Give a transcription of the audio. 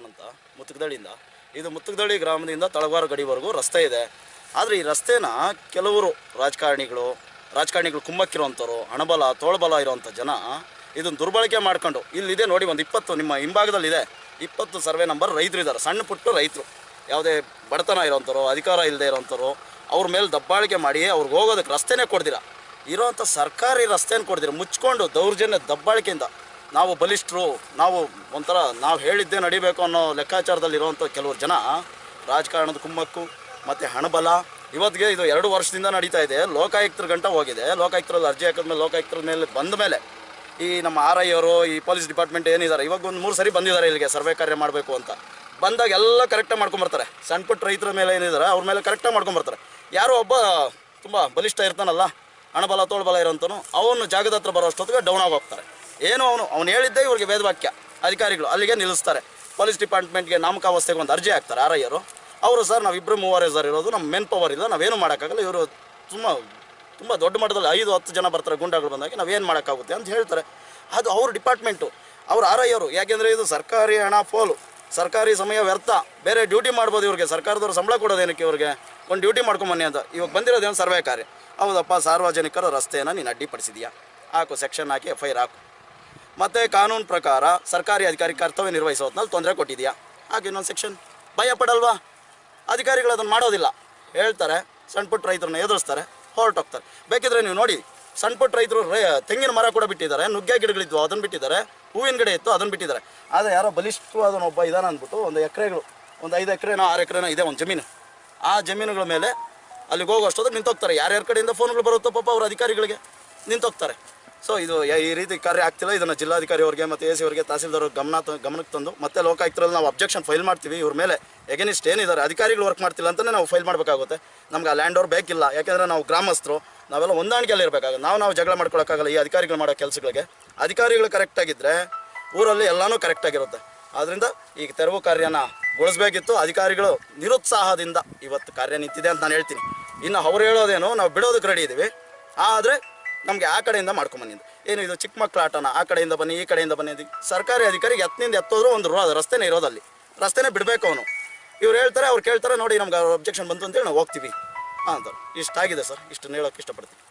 ಅಂತ ಮುತ್ತುಕದಳ್ಳಿಯಿಂದ. ಇದು ಮುತ್ತುಕದಳ್ಳಿ ಗ್ರಾಮದಿಂದ ತಳವಾರ ಗಡಿವರೆಗೂ ರಸ್ತೆ ಇದೆ. ಆದರೆ ಈ ರಸ್ತೆನ ಕೆಲವರು ರಾಜಕಾರಣಿಗಳು ಕುಮ್ಮಕ್ಕಿರೋಂಥವ್ರು, ಹಣಬಲ ತೋಳ್ಬಲ ಇರೋವಂಥ ಜನ ಇದನ್ನು ದುರ್ಬಳಕೆ ಮಾಡ್ಕೊಂಡು, ಇಲ್ಲಿದೆ ನೋಡಿ ಒಂದು 20 ನಿಮ್ಮ ಹಿಂಭಾಗದಲ್ಲಿದೆ 20 ಸರ್ವೆ ನಂಬರ್ ರೈತರು ಇದ್ದಾರೆ, ಸಣ್ಣ ಪುಟ್ಟ ರೈತರು, ಯಾವುದೇ ಬಡತನ ಇರೋಂಥವ್ರು, ಅಧಿಕಾರ ಇಲ್ಲದೆ ಇರೋಂಥವ್ರು, ಅವ್ರ ಮೇಲೆ ದಬ್ಬಾಳಿಕೆ ಮಾಡಿ ಅವ್ರಿಗೆ ಹೋಗೋದಕ್ಕೆ ರಸ್ತೆನೇ ಕೊಡ್ದಿರ, ಇರೋವಂಥ ಸರ್ಕಾರಿ ರಸ್ತೆನ ಕೊಡ್ದಿರ, ಮುಚ್ಕೊಂಡು ದೌರ್ಜನ್ಯ ದಬ್ಬಾಳಿಕೆಯಿಂದ ನಾವು ಬಲಿಷ್ಠರು, ನಾವು ಒಂಥರ ನಾವು ಹೇಳಿದ್ದೇ ನಡಿಬೇಕು ಅನ್ನೋ ಲೆಕ್ಕಾಚಾರದಲ್ಲಿರುವಂಥ ಕೆಲವರು ಜನ ರಾಜಕಾರಣದ ಕುಮ್ಮಕ್ಕು ಮತ್ತು ಹಣಬಲ. ಇವತ್ತಿಗೆ ಇದು 2 ವರ್ಷದಿಂದ ನಡೀತಾ ಇದೆ. ಲೋಕಾಯುಕ್ತರ ಗಂಟ ಹೋಗಿದೆ. ಲೋಕಾಯುಕ್ತರಲ್ಲಿ ಅರ್ಜಿ ಹಾಕಿದ್ಮೇಲೆ ಲೋಕಾಯುಕ್ತರ ಮೇಲೆ ಬಂದ ಮೇಲೆ ಈ ನಮ್ಮ RI ಅವರು, ಈ ಪೊಲೀಸ್ ಡಿಪಾರ್ಟ್ಮೆಂಟ್ ಏನಿದ್ದಾರೆ, ಇವಾಗ ಒಂದು 3 ಸರಿ ಬಂದಿದ್ದಾರೆ ಇಲ್ಲಿಗೆ ಸರ್ವೆ ಕಾರ್ಯ ಮಾಡಬೇಕು ಅಂತ. ಬಂದಾಗ ಎಲ್ಲ ಕರೆಕ್ಟಾಗಿ ಮಾಡ್ಕೊಂಬರ್ತಾರೆ. ಸಣ್ಣ ಪುಟ್ಟ ರೈತರ ಮೇಲೆ ಏನಿದ್ದಾರೆ ಅವ್ರ ಮೇಲೆ ಕರೆಕ್ಟಾಗಿ ಮಾಡ್ಕೊಂಬರ್ತಾರೆ. ಯಾರೋ ಒಬ್ಬ ತುಂಬ ಬಲಿಷ್ಠ ಇರ್ತಾನಲ್ಲ, ಹಣಬಲ ತೋಳ್ಬಲ ಇರೋಂಥನು, ಅವನು ಜಾಗದ ಹತ್ರ ಬರೋ ಅಷ್ಟೊತ್ತಿಗೆ ಡೌನ್ ಆಗಿ ಹೋಗ್ತಾರೆ. ಏನೋ ಅವನು ಹೇಳಿದ್ದೇ ಇವ್ರಿಗೆ ವೇದವಾಕ್ಯ. ಅಧಿಕಾರಿಗಳು ಅಲ್ಲಿಗೆ ನಿಲ್ಲಿಸ್ತಾರೆ. ಪೊಲೀಸ್ ಡಿಪಾರ್ಟ್ಮೆಂಟ್ಗೆ ನಾಮಕಾವಸ್ಥೆಗೆ ಒಂದು ಅರ್ಜಿ ಹಾಕ್ತಾರೆ RI ಅವರು ಸರ್ ನಾವು 2-3 ಸರ್ ಇರೋದು, ನಮ್ಮ ಮೆನ್ ಪವರ್ ಇಲ್ಲ, ನಾವೇನು ಮಾಡೋಕ್ಕಾಗಲ್ಲ, ಇವರು ತುಂಬ ದೊಡ್ಡ ಮಟ್ಟದಲ್ಲಿ 5-10 ಜನ ಬರ್ತಾರೆ ಗುಂಡಾಗಳು ಬಂದಾಗ, ನಾವೇನು ಮಾಡೋಕ್ಕಾಗುತ್ತೆ ಅಂತ ಹೇಳ್ತಾರೆ. ಅದು ಅವ್ರ ಡಿಪಾರ್ಟ್ಮೆಂಟು, ಅವ್ರ RI ಯಾಕೆಂದರೆ ಇದು ಸರ್ಕಾರಿ ಹಣ ಪೋಲು, ಸರ್ಕಾರಿ ಸಮಯ ವ್ಯರ್ಥ, ಬೇರೆ ಡ್ಯೂಟಿ ಮಾಡ್ಬೋದು ಇವ್ರಿಗೆ, ಸರ್ಕಾರದವ್ರು ಸಂಬಳ ಕೊಡೋದೇನಕ್ಕೆ ಇವ್ರಿಗೆ, ಒಂದು ಡ್ಯೂಟಿ ಮಾಡ್ಕೊಂಬನ್ನಿ ಅಂತ. ಇವಾಗ ಬಂದಿರೋದೇನು ಸರ್ವೆ ಕಾರ್ಯ. ಹೌದಪ್ಪ, ಸಾರ್ವಜನಿಕರ ರಸ್ತೆಯನ್ನು ನೀನು ಅಡ್ಡಿಪಡಿಸಿದೆಯಾ, ಹಾಕು, ಸೆಕ್ಷನ್ ಹಾಕಿ FIR ಹಾಕು. ಮತ್ತು ಕಾನೂನು ಪ್ರಕಾರ ಸರ್ಕಾರಿ ಅಧಿಕಾರಿ ಕರ್ತವ್ಯ ನಿರ್ವಹಿಸೋದ್ನಲ್ಲಿ ತೊಂದರೆ ಕೊಟ್ಟಿದೆಯಾ, ಹಾಗೆ ಇನ್ನೊಂದು ಸೆಕ್ಷನ್. ಭಯ ಪಡಲ್ವಾ? ಅಧಿಕಾರಿಗಳು ಅದನ್ನು ಮಾಡೋದಿಲ್ಲ, ಹೇಳ್ತಾರೆ, ಸಣ್ಣ ಪುಟ್ಟ ರೈತರನ್ನ ಎದುರಿಸ್ತಾರೆ, ಹೊರಟೋಗ್ತಾರೆ. ಬೇಕಿದ್ರೆ ನೀವು ನೋಡಿ, ಸಣ್ಣ ಪುಟ್ಟ ರೈತರು ತೆಂಗಿನ ಮರ ಕೂಡ ಬಿಟ್ಟಿದ್ದಾರೆ, ನುಗ್ಗೆ ಗಿಡಗಳಿದ್ವು ಅದನ್ನು ಬಿಟ್ಟಿದ್ದಾರೆ, ಹೂವಿನ ಗಿಡ ಇತ್ತು ಅದನ್ನು ಬಿಟ್ಟಿದ್ದಾರೆ. ಆದರೆ ಯಾರೋ ಬಲಿಷ್ಠವಾದನೊಬ್ಬ ಒಬ್ಬ ಇದಾನ ಅಂದ್ಬಿಟ್ಟು ಒಂದು ಎಕರೆಗಳು, ಒಂದು 5 ಎಕರೆನೋ 6 ಎಕರೆನೋ ಇದೆ ಒಂದು ಜಮೀನು, ಆ ಜಮೀನುಗಳ ಮೇಲೆ ಅಲ್ಲಿಗೆ ಹೋಗೋ ಅಷ್ಟೊತ್ತಿಗೆ ನಿಂತೋಗ್ತಾರೆ. ಯಾರ್ಯಾರ ಕಡೆಯಿಂದ ಫೋನ್ಗಳು ಬರುತ್ತೋ ಪಾಪ ಅವ್ರ ಅಧಿಕಾರಿಗಳಿಗೆ ನಿಂತೋಗ್ತಾರೆ. ಸೊ ಇದು ಈ ರೀತಿ ಕಾರ್ಯ ಆಗ್ತಿಲ್ಲ. ಇದನ್ನು ಜಿಲ್ಲಾಧಿಕಾರಿ ಅವರಿಗೆ ಮತ್ತು AC ಅವರಿಗೆ, ತಹಸೀಲ್ದಾರ್ ಗಮನಕ್ಕೆ ತಂದು ಮತ್ತೆ ಲೋಕಾಯುಕ್ತರಲ್ಲಿ ನಾವು ಅಬ್ಜೆಕ್ಷನ್ ಫೈಲ್ ಮಾಡ್ತೀವಿ. ಇವ್ರ ಮೇಲೆ ಎಗೇನಿಸ್ಟ್ ಏನಿದ್ದಾರೆ ಅಧಿಕಾರಿಗಳು ವರ್ಕ್ ಮಾಡ್ತಿಲ್ಲ ಅಂತಲೇ ನಾವು ಫೈಲ್ ಮಾಡಬೇಕಾಗುತ್ತೆ. ನಮ್ಗೆ ಆ ಲ್ಯಾಂಡ್ ಓವರ್ ಬೇಕಿಲ್ಲ, ಯಾಕೆಂದರೆ ನಾವು ಗ್ರಾಮಸ್ಥರು, ನಾವೆಲ್ಲ ಹೊಂದಾಣಿಕೆಯಲ್ಲಿ ಇರಬೇಕಾಗುತ್ತೆ. ನಾವು ಜಗಳ ಮಾಡ್ಕೊಳಕ್ಕಾಗಲ್ಲ ಈ ಅಧಿಕಾರಿಗಳು ಮಾಡೋ ಕೆಲಸಗಳಿಗೆ. ಅಧಿಕಾರಿಗಳು ಕರೆಕ್ಟಾಗಿದ್ದರೆ ಊರಲ್ಲಿ ಎಲ್ಲನೂ ಕರೆಕ್ಟಾಗಿರುತ್ತೆ. ಆದ್ದರಿಂದ ಈಗ ತೆರವು ಕಾರ್ಯನ ಗೊಳಿಸಬೇಕಿತ್ತು. ಅಧಿಕಾರಿಗಳು ನಿರುತ್ಸಾಹದಿಂದ ಇವತ್ತು ಕಾರ್ಯ ನಿಂತಿದೆ ಅಂತ ನಾನು ಹೇಳ್ತೀನಿ. ಇನ್ನು ಅವ್ರು ಹೇಳೋದೇನು, ನಾವು ಬಿಡೋದಕ್ಕೆ ರೆಡಿ ಇದ್ದೀವಿ, ಆದರೆ ನಮಗೆ ಆ ಕಡೆಯಿಂದ ಮಾಡ್ಕೊಂಬಂದಿದ್ದು ಏನು ಇದು ಚಿಕ್ಕ ಮಕ್ಕಳ ಆಟನ, ಆ ಕಡೆಯಿಂದ ಬನ್ನಿ ಈ ಕಡೆಯಿಂದ ಬನ್ನಿ. ಸರ್ಕಾರಿ ಅಧಿಕಾರಿಗೆ ಎತ್ತೋದ್ರೂ ಒಂದು ರಸ್ತೆನೇ ಇರೋದಲ್ಲಿ, ರಸ್ತೆನೇ ಬಿಡಬೇಕು ಅವನು. ಇವ್ರು ಹೇಳ್ತಾರೆ, ಅವ್ರು ಕೇಳ್ತಾರೆ, ನೋಡಿ ನಮ್ಗೆ ಅಬ್ಜೆಕ್ಷನ್ ಬಂತು ಅಂತೇಳಿ ನಾವು ಹೋಗ್ತೀವಿ ಅಂತಾರೆ. ಇಷ್ಟಾಗಿದೆ ಸರ್, ಇಷ್ಟನ್ನು ಹೇಳೋಕ್ಕೆ ಇಷ್ಟಪಡ್ತೀನಿ.